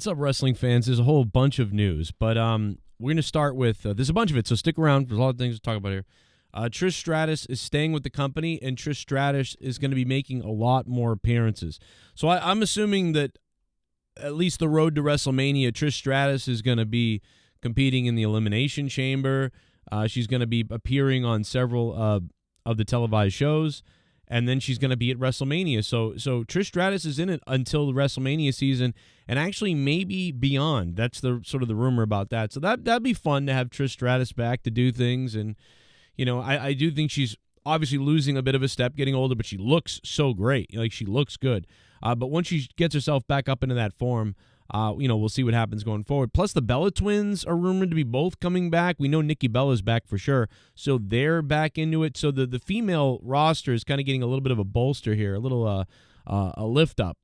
What's up, wrestling fans? There's a whole bunch of news, but we're going to start with, there's a bunch of it, so stick around. There's a lot of things to talk about here. Trish Stratus is staying with the company, and Trish Stratus is going to be making a lot more appearances. So I'm assuming that at least the road to WrestleMania, Trish Stratus is going to be competing in the Elimination Chamber. She's going to be appearing on several of the televised shows, and then she's going to be at WrestleMania. So Trish Stratus is in it until the WrestleMania season, and actually maybe beyond. That's the sort of the rumor about that. So that'd be fun to have Trish Stratus back to do things. And you know, I do think she's obviously losing a bit of a step, getting older, but she looks so great. Like, she looks good. But once she gets herself back up into that form, we'll see what happens going forward. Plus, the Bella twins are rumored to be both coming back. We know Nikki Bella's back for sure, so they're back into it. So the female roster is kind of getting a little bit of a bolster here, a little a lift up.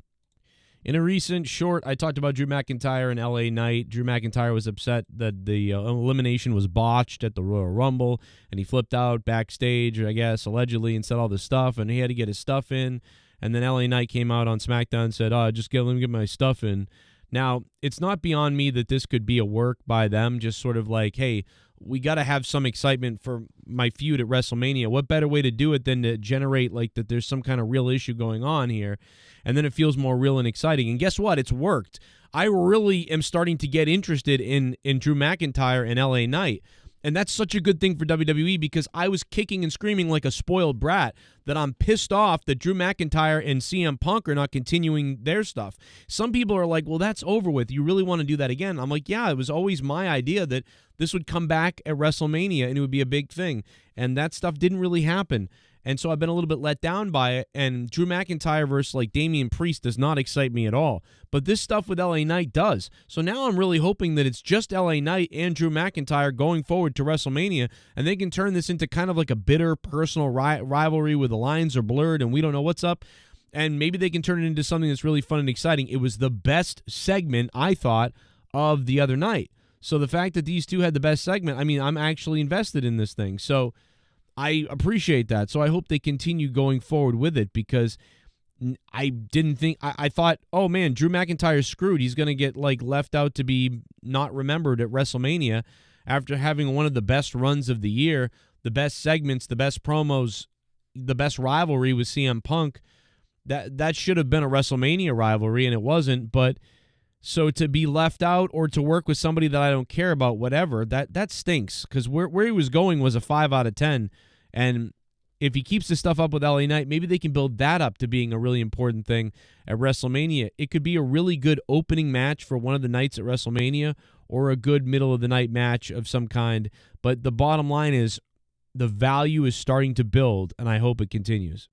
In a recent short, I talked about Drew McIntyre and LA Knight. Drew McIntyre was upset that the elimination was botched at the Royal Rumble, and he flipped out backstage, I guess, allegedly, and said all this stuff, and he had to get his stuff in. And then LA Knight came out on SmackDown and said, let me get my stuff in. Now, it's not beyond me that this could be a work by them, just sort of like, hey, we got to have some excitement for my feud at WrestleMania. What better way to do it than to generate like that there's some kind of real issue going on here, and then it feels more real and exciting. And guess what? It's worked. I really am starting to get interested in Drew McIntyre and LA Knight. And that's such a good thing for WWE, because I was kicking and screaming like a spoiled brat that I'm pissed off that Drew McIntyre and CM Punk are not continuing their stuff. Some people are like, well, that's over with. You really want to do that again? I'm like, yeah, it was always my idea that this would come back at WrestleMania and it would be a big thing. And that stuff didn't really happen. And so I've been a little bit let down by it. And Drew McIntyre versus like Damian Priest does not excite me at all. But this stuff with LA Knight does. So now I'm really hoping that it's just LA Knight and Drew McIntyre going forward to WrestleMania, and they can turn this into kind of like a bitter personal rivalry where the lines are blurred and we don't know what's up. And maybe they can turn it into something that's really fun and exciting. It was the best segment, I thought, of the other night. So the fact that these two had the best segment, I mean, I'm actually invested in this thing. So I appreciate that. So I hope they continue going forward with it, because I didn't think, I thought, oh man, Drew McIntyre's screwed. He's going to get like left out to be not remembered at WrestleMania after having one of the best runs of the year, the best segments, the best promos, the best rivalry with CM Punk. That should have been a WrestleMania rivalry, and it wasn't. But so to be left out or to work with somebody that I don't care about, whatever, that stinks, because where he was going was a 5 out of 10. And if he keeps this stuff up with LA Knight, maybe they can build that up to being a really important thing at WrestleMania. It could be a really good opening match for one of the nights at WrestleMania, or a good middle-of-the-night match of some kind. But the bottom line is the value is starting to build, and I hope it continues.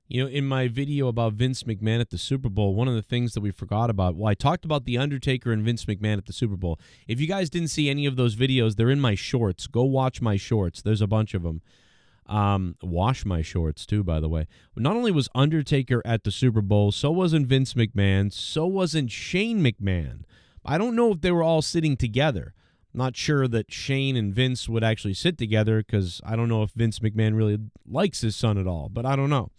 You know, in my video about Vince McMahon at the Super Bowl, one of the things that we forgot about, well, I talked about The Undertaker and Vince McMahon at the Super Bowl. If you guys didn't see any of those videos, they're in my shorts. Go watch my shorts. There's a bunch of them. Wash my shorts, too, by the way. Not only was Undertaker at the Super Bowl, so wasn't Vince McMahon, so wasn't Shane McMahon. I don't know if they were all sitting together. I'm not sure that Shane and Vince would actually sit together, because I don't know if Vince McMahon really likes his son at all, but I don't know.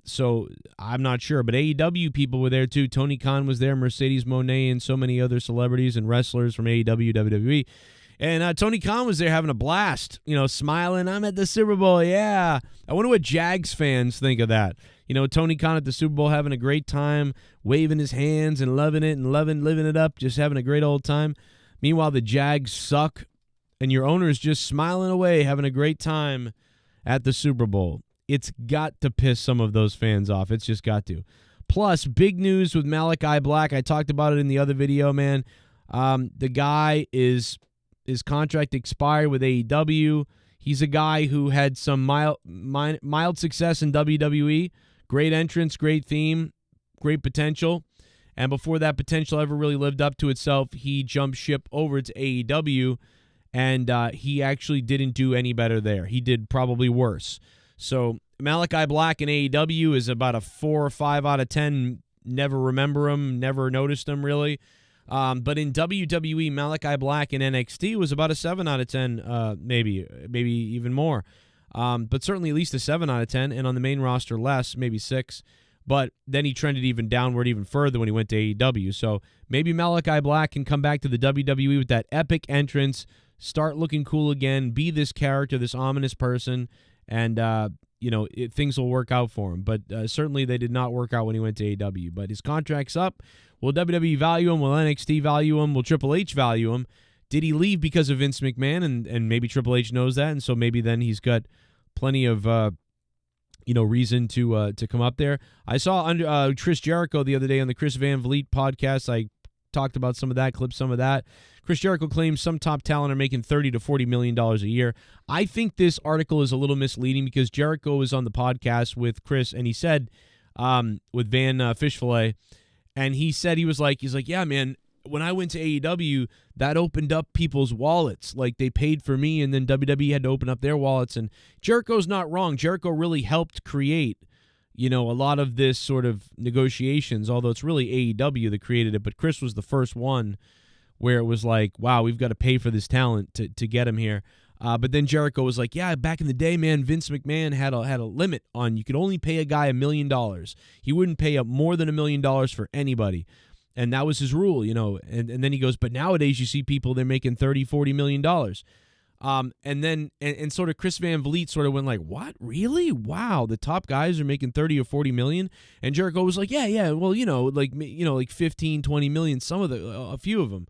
So I'm not sure, but AEW people were there too. Tony Khan was there, Mercedes Moné, and so many other celebrities and wrestlers from AEW, WWE. And Tony Khan was there having a blast, smiling. I'm at the Super Bowl, yeah. I wonder what Jags fans think of that. Tony Khan at the Super Bowl having a great time, waving his hands and loving it and living it up, just having a great old time. Meanwhile, the Jags suck, and your owner's just smiling away, having a great time at the Super Bowl. It's got to piss some of those fans off. It's just got to. Plus, big news with Malakai Black. I talked about it in the other video, man. The guy his contract expired with AEW. He's a guy who had some mild success in WWE. Great entrance, great theme, great potential. And before that potential ever really lived up to itself, he jumped ship over to AEW, and he actually didn't do any better there. He did probably worse. So Malakai Black in AEW is about a 4 or 5 out of 10. Never remember him, never noticed him really. But in WWE, Malakai Black in NXT was about a 7 out of 10, maybe even more. But certainly at least a 7 out of 10, and on the main roster less, maybe 6. But then he trended even downward even further when he went to AEW. So maybe Malakai Black can come back to the WWE with that epic entrance, start looking cool again, be this character, this ominous person, and things will work out for him. But certainly they did not work out when he went to AEW. But his contract's up. Will WWE value him? Will NXT value him? Will Triple H value him? Did he leave because of Vince McMahon? And maybe Triple H knows that, and so maybe then he's got plenty of reason to come up there. I saw Chris Jericho the other day on the Chris Van Vliet podcast. I talked about some of that, clipped some of that. Chris Jericho claims some top talent are making $30 to $40 million a year. I think this article is a little misleading because Jericho was on the podcast with Chris, and he said with Van Fishfillet, and he said he's like, yeah, man, when I went to AEW, that opened up people's wallets. Like, they paid for me, and then WWE had to open up their wallets. And Jericho's not wrong. Jericho really helped create, a lot of this sort of negotiations, although it's really AEW that created it. But Chris was the first one where it was like, wow, we've got to pay for this talent to get him here. But then Jericho was like, yeah, back in the day, man, Vince McMahon had a limit on you could only pay a guy $1 million. He wouldn't pay up more than $1 million for anybody. And that was his rule, and then he goes, but nowadays you see people, they're making $30, $40 million. And then sort of Chris Van Vliet sort of went like, what? Really? Wow, the top guys are making 30 or 40 million? And Jericho was like, yeah, well, like 15, 20 million, a few of them.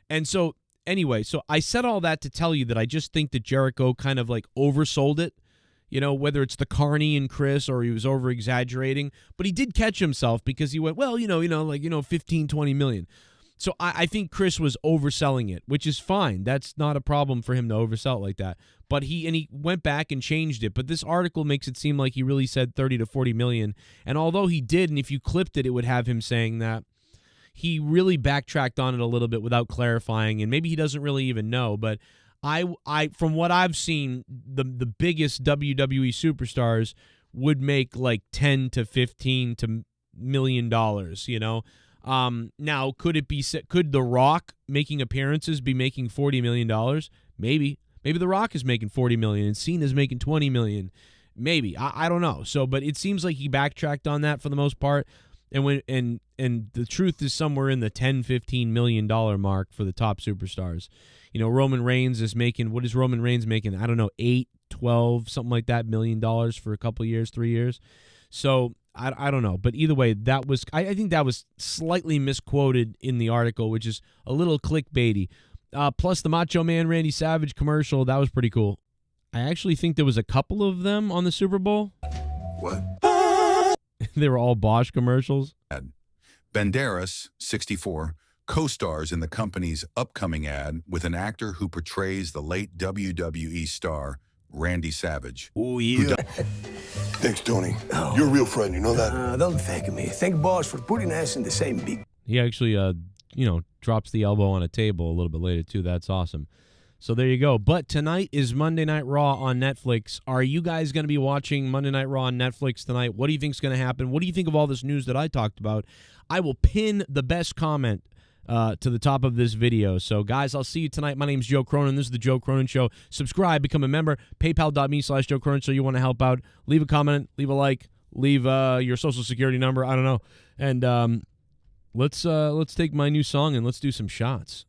And so anyway, so I said all that to tell you that I just think that Jericho kind of like oversold it. Whether it's the Carney and Chris or he was over-exaggerating. But he did catch himself because he went, well, 15, 20 million. So I think Chris was overselling it, which is fine. That's not a problem for him to oversell it like that. But he went back and changed it. But this article makes it seem like he really said 30 to 40 million. And although he did, and if you clipped it, it would have him saying that, he really backtracked on it a little bit without clarifying. And maybe he doesn't really even know, but I from what I've seen, the biggest WWE superstars would make like 10 to 15 to million dollars, Now, could The Rock making appearances be making $40 million? Maybe The Rock is making $40 million and Cena's making $20 million. Maybe. I don't know. So, but it seems like he backtracked on that for the most part. And the truth is somewhere in the $10-15 million mark for the top superstars. Roman Reigns is making, what is Roman Reigns making? I don't know, 8, 12, something like that, $1 million for a couple of years, 3 years. So I don't know. But either way, I think that was slightly misquoted in the article, which is a little clickbaity. Plus the Macho Man Randy Savage commercial, that was pretty cool. I actually think there was a couple of them on the Super Bowl. What? They were all Bosch commercials. Banderas, 64, co-stars in the company's upcoming ad with an actor who portrays the late WWE star Randy Savage. Oh, yeah. Thanks, Tony. Oh. You're a real friend, you know that? Don't thank me. Thank Boss for putting us in the same beat. He actually, drops the elbow on a table a little bit later, too. That's awesome. So there you go. But tonight is Monday Night Raw on Netflix. Are you guys going to be watching Monday Night Raw on Netflix tonight? What do you think is going to happen? What do you think of all this news that I talked about? I will pin the best comment to the top of this video. So, guys, I'll see you tonight. My name's Joe Cronin. This is the Joe Cronin Show. Subscribe, become a member, paypal.me/Joe Cronin Show. You want to help out, leave a comment, leave a like, leave your social security number. I don't know. And let's take my new song and let's do some shots.